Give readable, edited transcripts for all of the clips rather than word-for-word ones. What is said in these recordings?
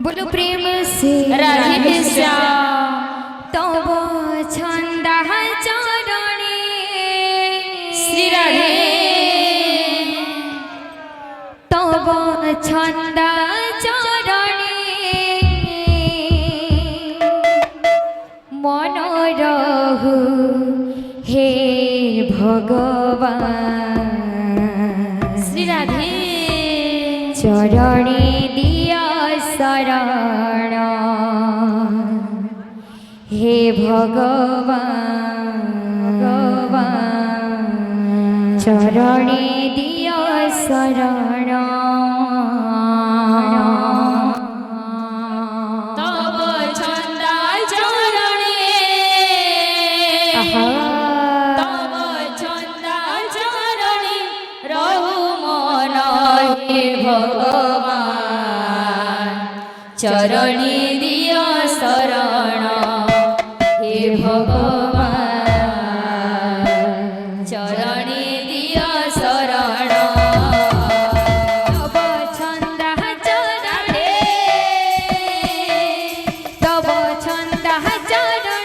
बोलो प्रेम से राधे श्याम तब छंद चरणे श्री राधे तब छंद चरणे मन रहु हे भगवान श्री राधे चरणे दिया शरण हे भगवान चरणे दिया शरण तब छंद चरणे तब छंद चरणे रहु मन हे भगवान चरणे दिया शरण हे भगवान चरणे दिया शरण तब छंद चरणे तब छंद चरणे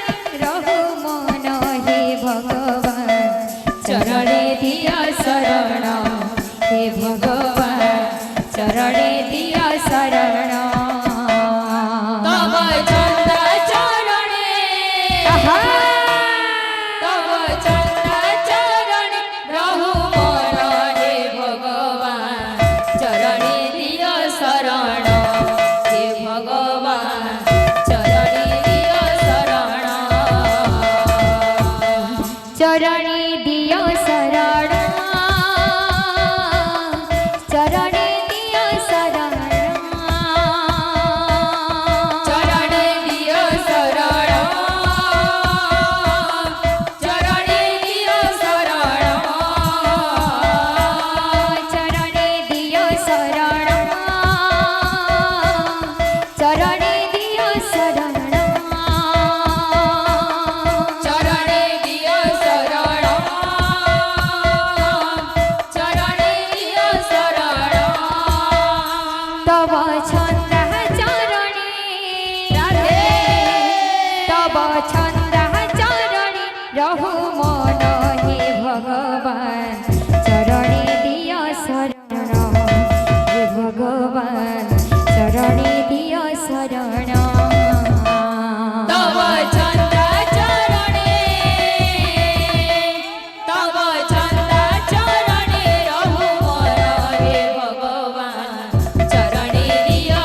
रहु मन हे भगवान चरणे दिया शरण हे भगवान चरणे दिया शरण तब छंद चरणे तब छंद चरणे रहु मन हे भगवान चरणे दिया शरण हे भगवान चरणे दिया शरण चरणे दिया शरण चरणे दिया शरण चरणे दिया शरण चरणे दिया शरण चरणे दिया शरण चरणे दिया शरण चरणे दिया शरण चरणे दिया शरण तब छंद चरणे राधे तब छंद चरणे रहु मन हे भगवान चरणे दिया शरण हे भगवान चरणे दिया शरण तब छंद चरणे तब छंद चरणे रहु मन हे भगवान चरणे दिया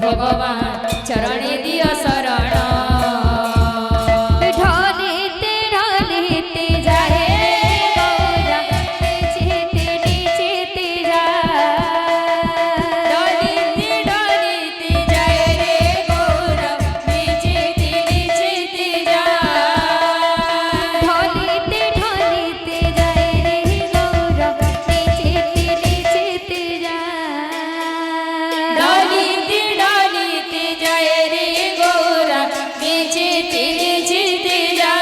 ভগবান চরণে দিও শরণ ঢলিতে ঢলিতে যায় রে গৌরা নিচেতে নিচেতে যায় ডলিতে ডলিতে যায় রে গৌরব নিচেতে নিচেতে যায় ঢলিতে ঢলিতে যায় রে গৌরা নিচেতে নিচেতে যায় ডলিতে ডলিতে যায় রে গৌরব নিচেতে নিচেতে যায়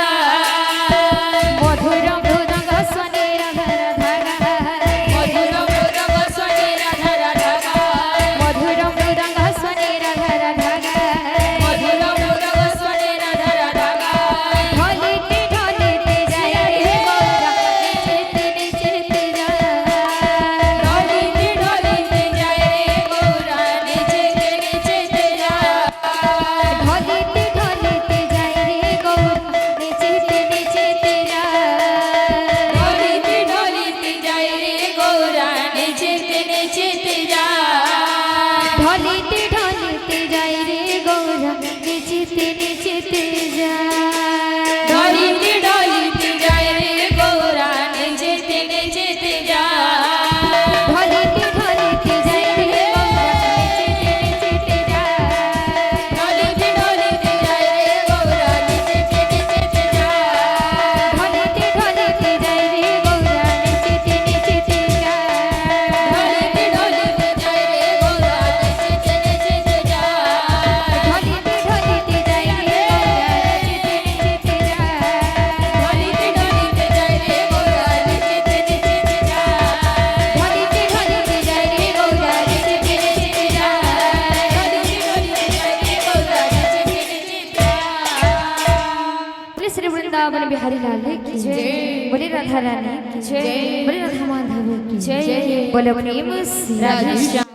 মধুর মৃদঙ্গ স্বনে রাধা রাধা মধুর মৃদঙ্গ স্বনে রাধা রাধা গায় মধুর মৃদঙ্গ স্বনে রাধা রাধা মধুর মৃদঙ্গ স্বনে রাধা রাধা গায় ঢলিতে ঢলিতে যায় রে গৌরা নিচেতে নিচেতে যায় ডলিতে ডলিতে যায় রে গৌরা নিচেতে নিচেতে যায় ঢলিতে ঢলিতে যায় রে গৌরা নিচেতে নিচেতে যায় ডলিতে ডলিতে যায় রে গৌরা নিচেতে নিচেতে যায় ঢলিতে ঢলিতে যায় রে গৌরা নিচেতে নিচেতে যায় ডলিতে ডলিতে যায় রে গৌরা নিচেতে নিচেতে যায় ঢলিতে ঢলিতে যায় রে গৌরা নিচেতে নিচেতে যায় ডলিতে ডলিতে যায় রে গৌরা নিচেতে নিচেতে যায় ঢলিতে ঢলিতে যায় রে গৌরা নিচেতে নিচেতে যায় ডলিতে ডলিতে যায় রে গৌরা নিচেতে নিচেতে যায় ঢলিতে ঢলিতে যায় রে গৌরা নিচেতে নিচেতে যায় ডলিতে ডলিতে যায় রে গৌরা নিচেতে নিচেতে যায় ঢলিতে ঢলিতে যায় রে গৌরা নিচেতে নিচেতে যায় ডলিতে ডলিতে যায় রে গৌরা নিচেতে নিচেতে যায় बोले श्री वृंदावन बिहारी लाल की जय बोले राधा रानी की जय बोले राधा माधव की जय बोले प्रेम से राधे श्याम